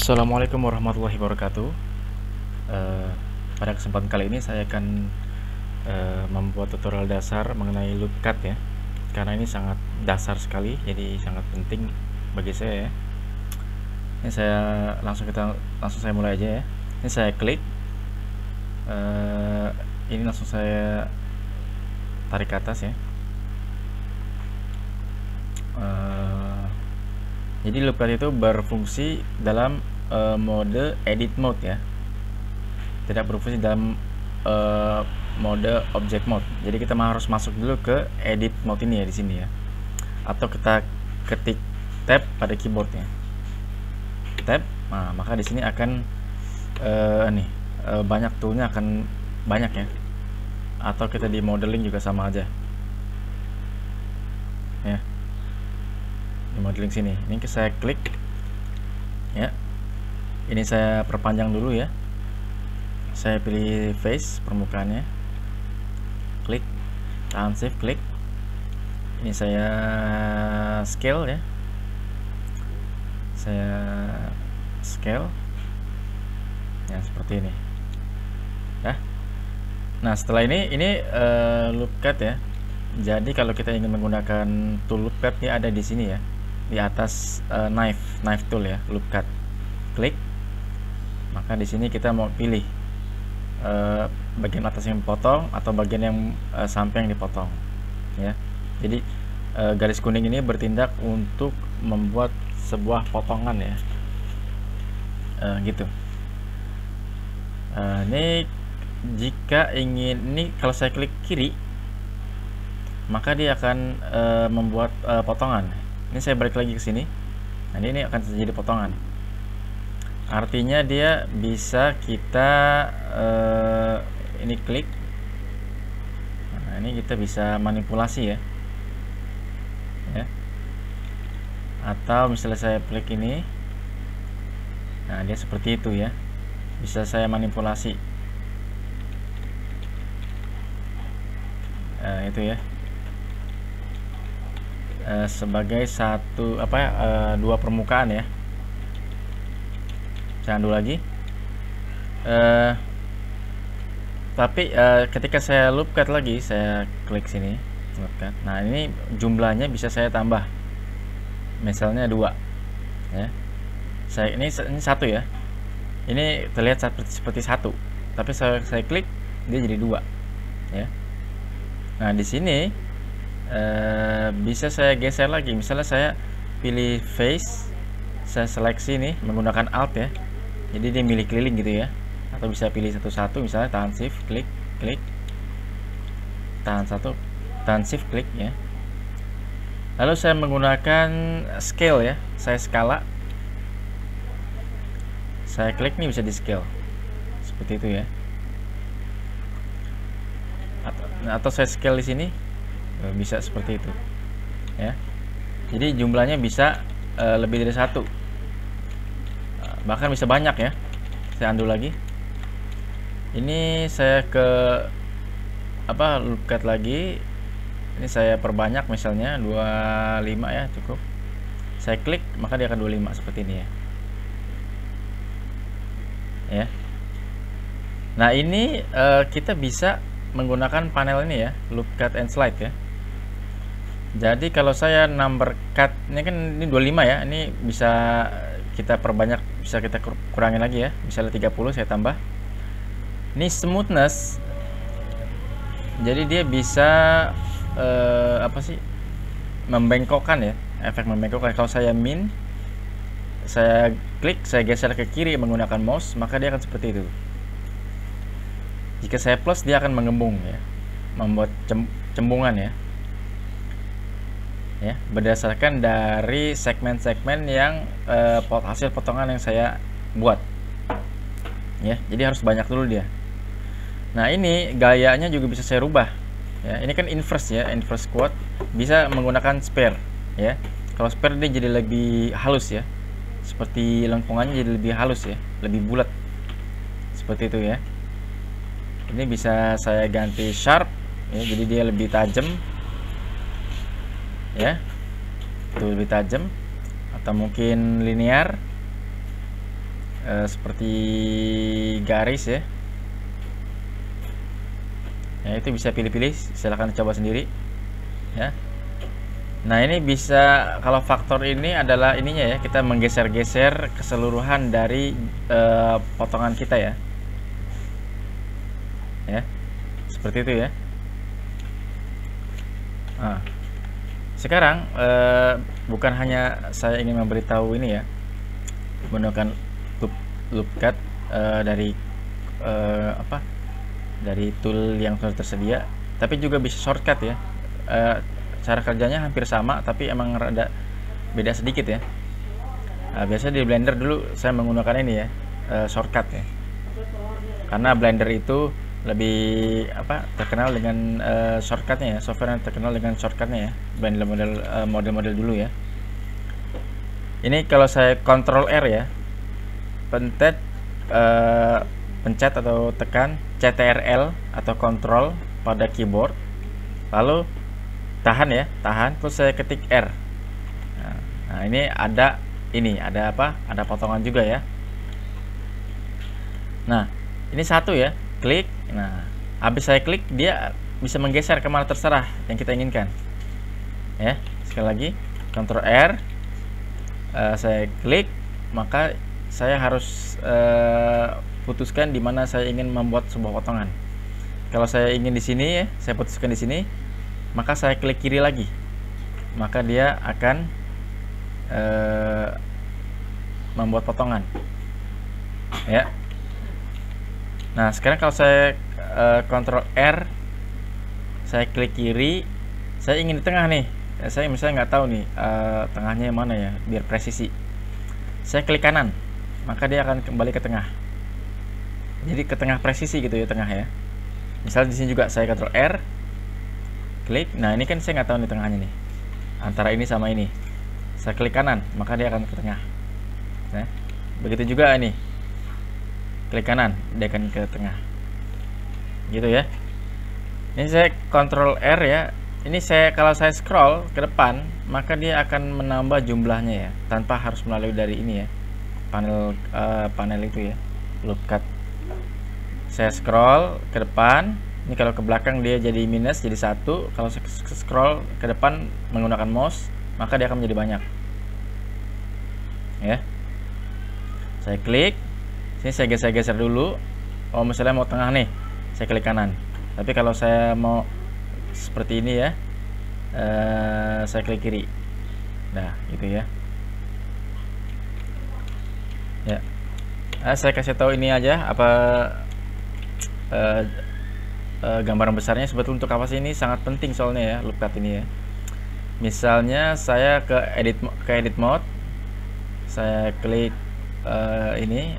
Assalamualaikum warahmatullahi wabarakatuh. Eh, Pada kesempatan kali ini saya akan membuat tutorial dasar mengenai loop cut ya, karena ini sangat dasar sekali, jadi sangat penting bagi saya ya. Ini saya langsung saya mulai aja ya. Ini saya klik, ini langsung saya tarik ke atas ya. Jadi loop cut itu berfungsi dalam mode edit mode ya, tidak berfungsi dalam mode object mode. Jadi kita harus masuk dulu ke edit mode ini ya, di sini ya, atau kita ketik tab pada keyboardnya, tab. Nah, maka di sini akan banyak toolnya, akan banyak ya, atau kita di modeling juga sama aja ya. Di modeling sini, ini saya klik ya, ini saya perpanjang dulu ya, saya pilih face permukaannya, klik, tahan shift, klik, ini saya scale ya, saya scale ya seperti ini ya. Nah setelah ini loop cut ya. Jadi kalau kita ingin menggunakan tool loop cut nya ada di sini ya, di atas knife tool ya, loop cut, klik. Maka di sini kita mau pilih bagian atas yang dipotong atau bagian yang samping yang dipotong ya. Jadi garis kuning ini bertindak untuk membuat sebuah potongan ya, gitu. Ini jika ingin, ini kalau saya klik kiri maka dia akan membuat potongan. Ini saya balik lagi ke sini. Nah, ini akan terjadi potongan. Artinya dia bisa kita ini klik. Nah, ini kita bisa manipulasi ya. Ya. Atau misalnya saya klik ini. Nah, dia seperti itu ya. Bisa saya manipulasi. Itu ya. Sebagai satu dua permukaan ya. Jangan dulu lagi. Tapi ketika saya loop cut lagi, saya klik sini loop cut. Nah ini jumlahnya bisa saya tambah, misalnya 2 ya. Ini satu ya. Ini terlihat seperti satu, tapi saya klik dia jadi 2 ya. Nah di sini bisa saya geser lagi. Misalnya saya pilih face, saya seleksi nih menggunakan alt ya, jadi dia milih keliling gitu ya. Atau bisa pilih satu-satu, misalnya tahan shift, klik, tahan shift, klik ya. Lalu saya menggunakan scale ya, saya skala, saya klik nih, bisa di scale seperti itu ya. Atau saya scale di sini, bisa seperti itu ya. Jadi jumlahnya bisa lebih dari satu, bahkan bisa banyak ya. Saya undo lagi. Ini saya ke loop cut lagi. Ini saya perbanyak, misalnya 25 ya, cukup. Saya klik maka dia akan 25 seperti ini ya. Ya. Nah ini kita bisa menggunakan panel ini ya, loop cut and slide ya. Jadi kalau saya number cut, ini kan ini 25 ya, ini bisa kita perbanyak, bisa kita kurangin lagi ya, misalnya 30 saya tambah. Ini smoothness, jadi dia bisa membengkokkan ya, efek membengkokkan. Kalau saya min, saya klik, saya geser ke kiri menggunakan mouse, maka dia akan seperti itu. Jika saya plus, dia akan mengembung ya, membuat cembungan ya. Ya, berdasarkan dari segmen-segmen yang hasil potongan yang saya buat ya. Jadi harus banyak dulu dia. Nah ini gayanya juga bisa saya rubah ya. Ini kan inverse ya, inverse quad, bisa menggunakan spare ya. Kalau spare dia jadi lebih halus ya, seperti lengkungannya jadi lebih halus ya, lebih bulat seperti itu ya. Ini bisa saya ganti sharp ya, jadi dia lebih tajam ya, itu lebih tajam, atau mungkin linear seperti garis ya. Ya, itu bisa pilih-pilih, silahkan coba sendiri ya. Nah, ini bisa, kalau faktor ini adalah ininya ya, kita menggeser-geser keseluruhan dari potongan kita ya. Ya, seperti itu ya. Nah, sekarang bukan hanya saya ingin memberitahu ini ya, menggunakan loop cut dari dari tool yang sudah tersedia, tapi juga bisa shortcut ya. Cara kerjanya hampir sama, tapi emang rada beda sedikit ya. Biasanya di Blender dulu saya menggunakan ini ya, shortcut ya, karena Blender itu lebih terkenal dengan shortcutnya ya, software yang terkenal dengan shortcutnya ya, Blender model-model dulu ya. Ini kalau saya Ctrl R ya, pencet atau tekan CTRL atau Ctrl pada keyboard, lalu tahan ya, terus saya ketik R. Nah, ini ada ada potongan juga ya. Nah, ini satu ya, klik. Nah, habis saya klik, dia bisa menggeser kemana terserah yang kita inginkan ya. Sekali lagi Ctrl R, saya klik, maka saya harus putuskan di mana saya ingin membuat sebuah potongan. Kalau saya ingin di sini ya, saya putuskan di sini, maka saya klik kiri lagi, maka dia akan membuat potongan ya. Nah, sekarang kalau saya Ctrl R, saya klik kiri, saya ingin di tengah nih. Saya misalnya nggak tahu nih tengahnya yang mana ya, biar presisi. Saya klik kanan, maka dia akan kembali ke tengah. Jadi ke tengah presisi gitu ya, tengah ya. Misalnya di sini juga saya Ctrl R, klik. Nah, ini kan saya nggak tahu nih tengahnya nih, antara ini sama ini. Saya klik kanan, maka dia akan ke tengah. Nah, begitu juga ini, klik kanan, dia akan ke tengah. Gitu ya. Ini saya Ctrl R ya. Ini kalau saya scroll ke depan, maka dia akan menambah jumlahnya ya, tanpa harus melalui dari ini ya, panel itu ya, loop cut. Saya scroll ke depan, ini kalau ke belakang dia jadi minus, jadi 1. Kalau saya scroll ke depan menggunakan mouse, maka dia akan menjadi banyak ya. Saya klik, sini saya geser-geser dulu. Oh, misalnya mau tengah nih, saya klik kanan. Tapi kalau saya mau seperti ini ya, saya klik kiri. Nah, gitu ya. Ya, saya kasih tahu ini aja gambaran besarnya. Sebetulnya untuk apa sih ini sangat penting soalnya ya, loop cut ini ya. Misalnya saya ke edit mode, saya klik ini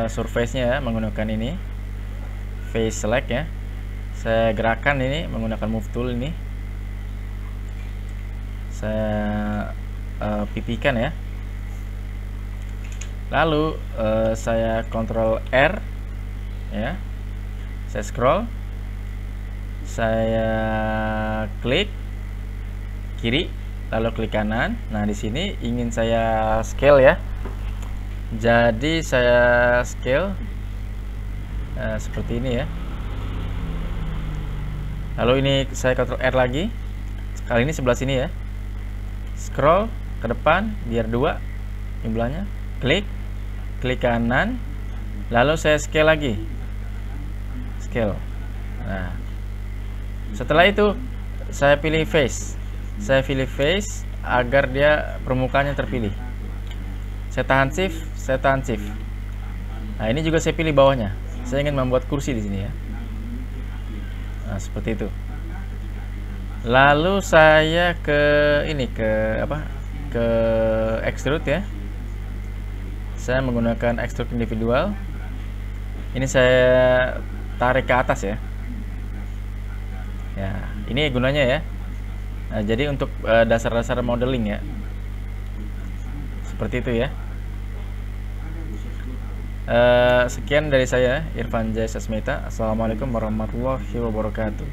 surface-nya ya, menggunakan ini face select ya. Saya gerakan ini menggunakan move tool ini. Saya pipihkan ya. Lalu saya Ctrl R ya. Saya scroll. Saya klik kiri, lalu klik kanan. Nah, di sini ingin saya scale ya. Jadi saya scale seperti ini ya. Lalu ini saya Ctrl R lagi. Kali ini sebelah sini ya. Scroll ke depan biar 2 jumlahnya. Klik kanan. Lalu saya scale lagi. Scale. Nah, setelah itu saya pilih face. Saya pilih face agar dia permukaannya terpilih. Saya tahan shift. Nah, ini juga saya pilih bawahnya. Saya ingin membuat kursi di sini ya. Nah, seperti itu. Lalu saya ke extrude ya. Saya menggunakan extrude individual. Ini saya tarik ke atas ya. Ya, ini gunanya ya. Nah, jadi untuk dasar-dasar modeling ya. Seperti itu ya. Sekian dari saya, Irfan Jaya Sasmita. Assalamualaikum warahmatullahi wabarakatuh.